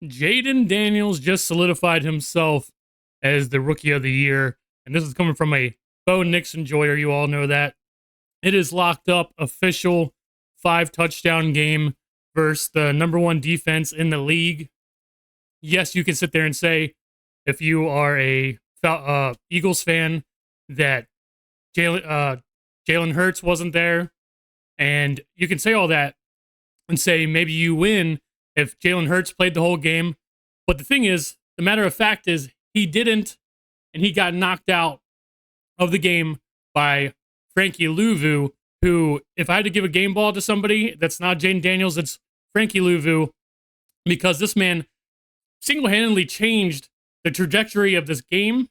Jayden Daniels just solidified himself as the rookie of the year. And this is coming from a Bo Nix enjoyer. You all know that. It is locked up, official 5 touchdown game versus the number one defense in the league. Yes, you can sit there and say, if you are a Eagles fan, that Jalen Hurts wasn't there. And you can say all that and say maybe you win if Jalen Hurts played the whole game. But the thing is, the matter of fact is he didn't, and he got knocked out of the game by Frankie Luvu, who, if I had to give a game ball to somebody that's not Jayden Daniels, it's Frankie Luvu, because this man single-handedly changed the trajectory of this game.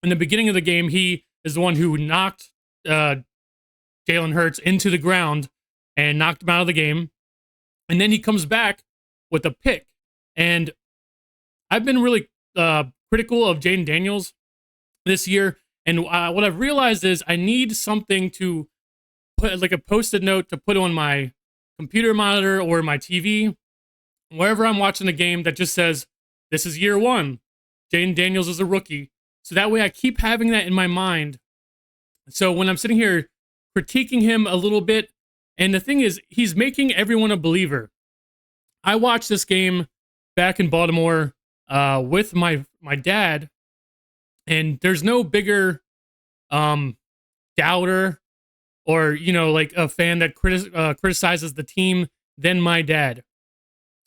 In the beginning of the game, he is the one who knocked Jalen Hurts into the ground and knocked him out of the game. And then he comes back with a pick. And I've been really critical of Jayden Daniels this year. And what I've realized is I need something to put, like a post-it note to put on my computer monitor or my TV, wherever I'm watching the game, that just says, this is year one. Jayden Daniels is a rookie. So that way I keep having that in my mind. So when I'm sitting here critiquing him a little bit, and the thing is, he's making everyone a believer. I watched this game back in Baltimore with my dad, and there's no bigger doubter or, like a fan that criticizes the team than my dad.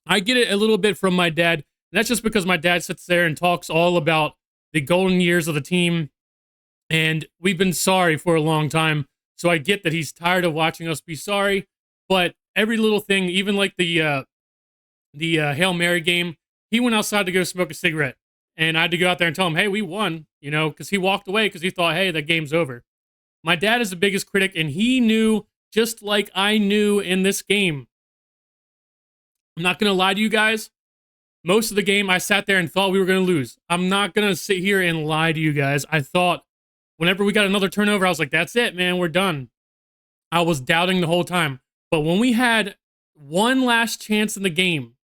I get it a little bit from my dad, and that's just because my dad sits there and talks all about the golden years of the team, and we've been sorry for a long time. So I get that he's tired of watching us be sorry, but every little thing, even like the Hail Mary game, he went outside to go smoke a cigarette, and I had to go out there and tell him, hey, we won, because he walked away because he thought, hey, that game's over. My dad is the biggest critic, and he knew, just like I knew in this game. I'm not going to lie to you guys. Most of the game, I sat there and thought we were going to lose. I'm not going to sit here and lie to you guys. I thought whenever we got another turnover, I was like, that's it, man, we're done. I was doubting the whole time. But when we had one last chance in the game,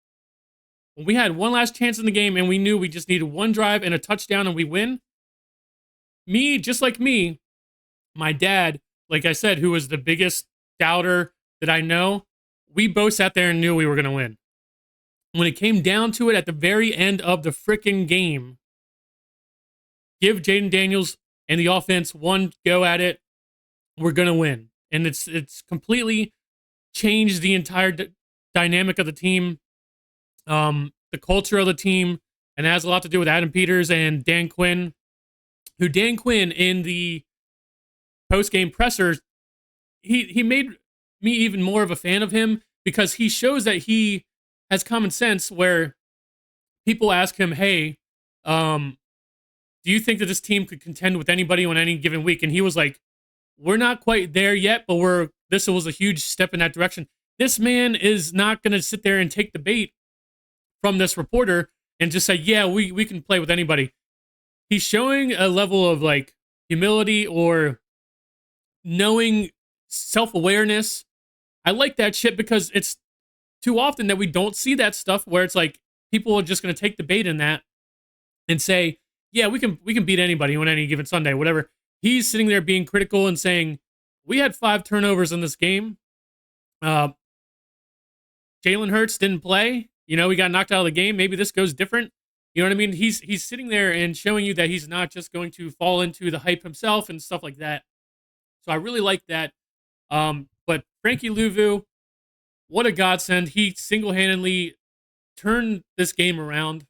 and we knew we just needed one drive and a touchdown and we win, just like me, my dad, like I said, who was the biggest doubter that I know, we both sat there and knew we were going to win. When it came down to it at the very end of the freaking game, give Jayden Daniels and the offense one go at it, we're going to win. And it's completely changed the entire dynamic of the team, the culture of the team, and it has a lot to do with Adam Peters and Dan Quinn, in the post-game pressers, he made me even more of a fan of him because he shows that he has common sense where people ask him, hey, do you think that this team could contend with anybody on any given week? And he was like, we're not quite there yet, but this was a huge step in that direction. This man is not going to sit there and take the bait from this reporter and just say, yeah, we can play with anybody. He's showing a level of like humility or knowing self-awareness. I like that shit because it's too often that we don't see that stuff where it's like people are just going to take the bait in that and say, yeah, we can beat anybody on any given Sunday, whatever. He's sitting there being critical and saying, we had 5 turnovers in this game. Jalen Hurts didn't play. We got knocked out of the game. Maybe this goes different. You know what I mean? He's sitting there and showing you that he's not just going to fall into the hype himself and stuff like that. So I really like that. But Frankie Luvu, what a godsend. He single-handedly turned this game around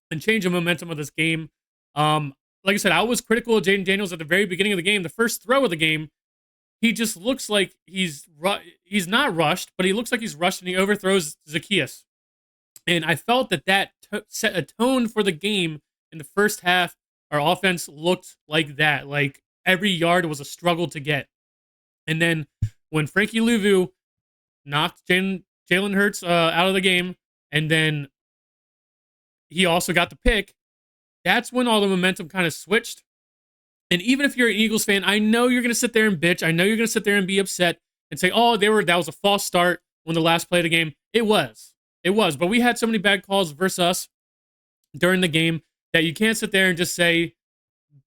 and changed the momentum of this game. Like I said, I was critical of Jayden Daniels at the very beginning of the game. The first throw of the game, he just looks like he's not rushed, but he looks like he's rushed, and he overthrows Zacchaeus. And I felt that set a tone for the game in the first half. Our offense looked like that. Like every yard was a struggle to get. And then when Frankie Luvu knocked Jalen Hurts out of the game, and then he also got the pick, that's when all the momentum kind of switched. And even if you're an Eagles fan, I know you're going to sit there and bitch. I know you're going to sit there and be upset and say, oh, that was a false start on the last play of the game. It was. It was, but we had so many bad calls versus us during the game that you can't sit there and just say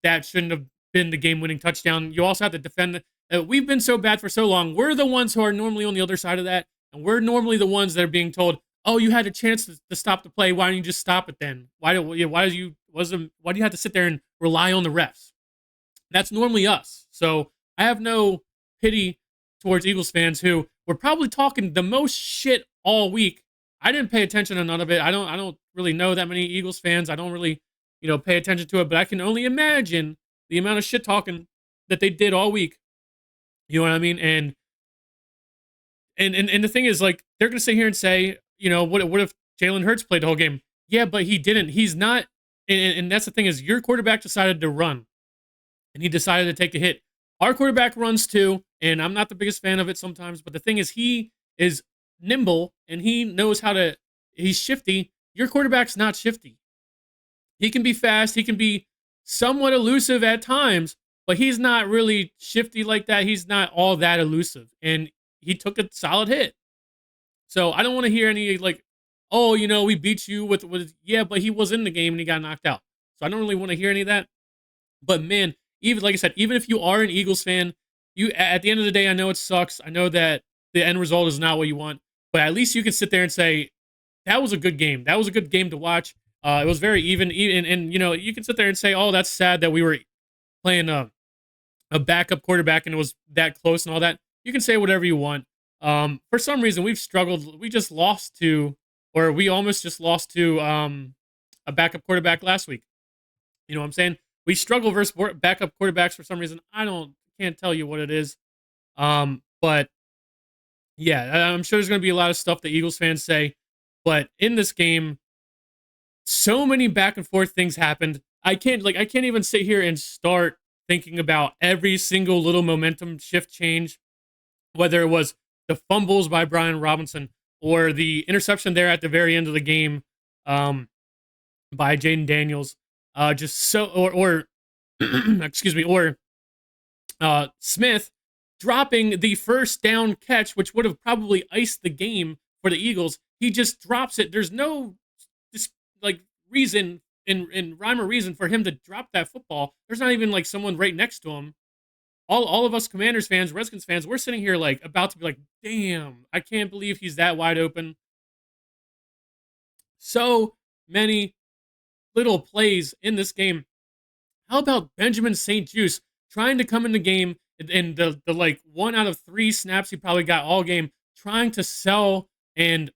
that shouldn't have been the game-winning touchdown. You also have to defend. We've been so bad for so long. We're the ones who are normally on the other side of that, and we're normally the ones that are being told, "Oh, you had a chance to stop the play. Why don't you just stop it then? Why do you have to sit there and rely on the refs?" That's normally us. So I have no pity towards Eagles fans who were probably talking the most shit all week. I didn't pay attention to none of it. I don't really know that many Eagles fans. I don't really, pay attention to it, but I can only imagine the amount of shit talking that they did all week. You know what I mean? And the thing is, like, they're gonna sit here and say, what if Jalen Hurts played the whole game? Yeah, but he didn't. He's not. And that's the thing is, your quarterback decided to run, and he decided to take a hit. Our quarterback runs too, and I'm not the biggest fan of it sometimes. But the thing is, he is nimble and he knows how to. He's shifty. Your quarterback's not shifty. He can be fast. He can be somewhat elusive at times, but he's not really shifty like that. He's not all that elusive, and he took a solid hit. So I don't want to hear any like, oh, we beat you with yeah, but he was in the game and he got knocked out. So I don't really want to hear any of that. But man, even like I said, even if you are an Eagles fan, you at the end of the day, I know it sucks. I know that the end result is not what you want, but at least you can sit there and say that was a good game. That was a good game to watch. It was very even, and you can sit there and say, oh, that's sad that we were playing a backup quarterback and it was that close and all that. You can say whatever you want. For some reason, we've struggled. We just lost to, or we almost just lost to a backup quarterback last week. You know what I'm saying? We struggle versus backup quarterbacks for some reason. Can't tell you what it is. But yeah, I'm sure there's going to be a lot of stuff that Eagles fans say. But in this game, so many back and forth things happened. I can't even sit here and start thinking about every single little momentum shift change, whether it was the fumbles by Brian Robinson or the interception there at the very end of the game by Jayden Daniels. Just so, or excuse me, or Smith dropping the first down catch, which would have probably iced the game for the Eagles. He just drops it. There's no reason in rhyme or reason for him to drop that football. There's not even like someone right next to him. All of us Commanders fans, Redskins fans, we're sitting here like about to be like, damn, I can't believe he's that wide open. So many little plays in this game. How about Benjamin St. Juice trying to come in the game and the like 1 out of 3 snaps he probably got all game, trying to sell and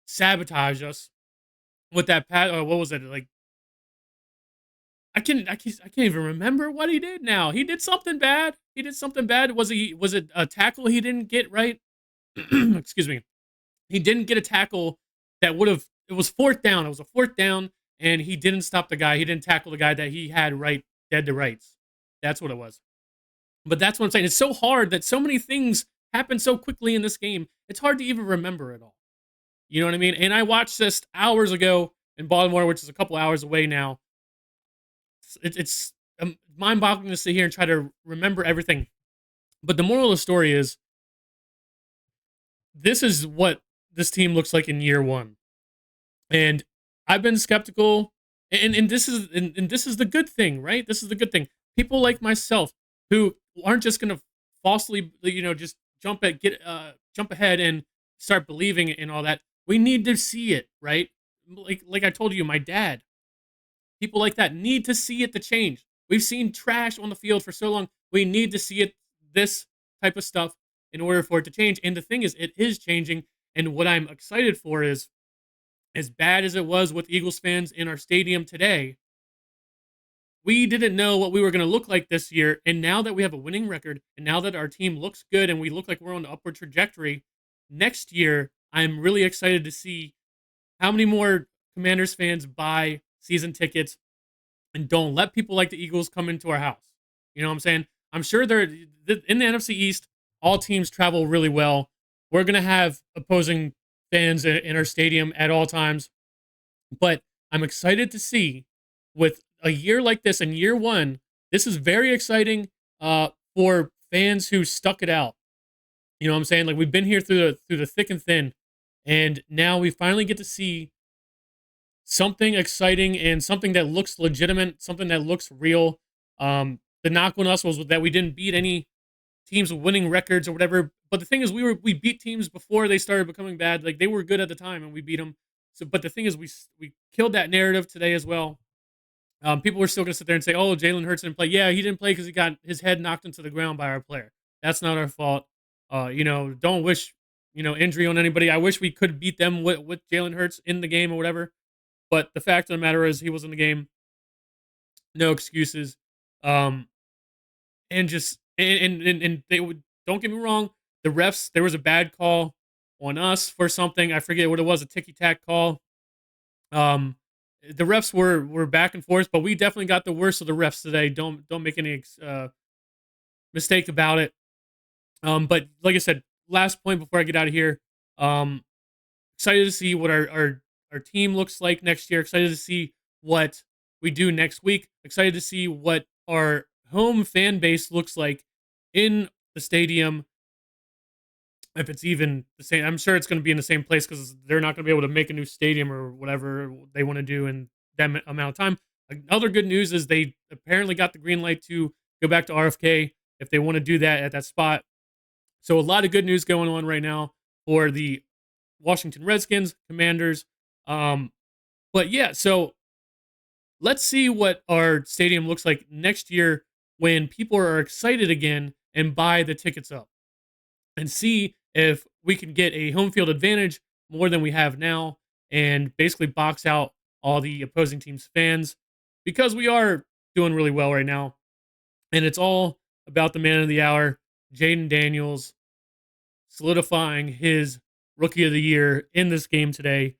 sabotage us with that what was it like? I can't even remember what he did now. He did something bad. Was it a tackle he didn't get right? Excuse me. He didn't get a tackle that would have, it was 4th down. It was a 4th down and he didn't stop the guy. He didn't tackle the guy that he had right dead to rights. That's what it was. But that's what I'm saying. It's so hard that so many things happen so quickly in this game. It's hard to even remember it all. You know what I mean? And I watched this hours ago in Baltimore, which is a couple hours away now. It's mind-boggling to sit here and try to remember everything. But the moral of the story is, this is what this team looks like in year 1. And I've been skeptical, and this is the good thing, right? This is the good thing. People like myself who aren't just going to falsely, just jump ahead and start believing in all that. We need to see it, right? Like I told you, my dad. People like that need to see it to change. We've seen trash on the field for so long. We need to see it, this type of stuff, in order for it to change. And the thing is, it is changing. And what I'm excited for is, as bad as it was with Eagles fans in our stadium today, we didn't know what we were going to look like this year. And now that we have a winning record, and now that our team looks good and we look like we're on the upward trajectory, next year, I'm really excited to see how many more Commanders fans buy season tickets and don't let people like the Eagles come into our house. You know what I'm saying? I'm sure they're in the NFC East. All teams travel really well. We're going to have opposing fans in our stadium at all times. But I'm excited to see, with a year like this, in year 1, this is very exciting for fans who stuck it out. You know what I'm saying? Like, we've been here through the thick and thin. And now we finally get to see something exciting and something that looks legitimate, something that looks real. The knock on us was that we didn't beat any teams with winning records or whatever. But the thing is, we beat teams before they started becoming bad. Like they were good at the time, and we beat them. So, but the thing is, we killed that narrative today as well. People were still going to sit there and say, "Oh, Jalen Hurts didn't play." Yeah, he didn't play because he got his head knocked into the ground by our player. That's not our fault. Don't wish injury on anybody. I wish we could beat them with Jalen Hurts in the game or whatever. But the fact of the matter is, he was in the game. No excuses. Um, and just and they would don't get me wrong. The refs, there was a bad call on us for something. I forget what it was, a ticky tack call. Um, the refs were back and forth, but we definitely got the worst of the refs today. Don't make any mistake about it. But like I said, last point before I get out of here. Um, Excited to see what our team looks like next year. Excited to see what we do next week. Excited to see what our home fan base looks like in the stadium. If it's even the same, I'm sure it's going to be in the same place because they're not going to be able to make a new stadium or whatever they want to do in that amount of time. Another good news is they apparently got the green light to go back to RFK if they want to do that at that spot. So a lot of good news going on right now for the Washington Redskins, Commanders. Um, but yeah, so let's see what our stadium looks like next year when people are excited again and buy the tickets up and see if we can get a home field advantage more than we have now and basically box out all the opposing team's fans because we are doing really well right now. And it's all about the man of the hour, Jayden Daniels, solidifying his rookie of the year in this game today.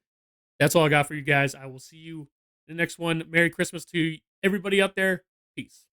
That's all I got for you guys. I will see you in the next one. Merry Christmas to everybody out there. Peace.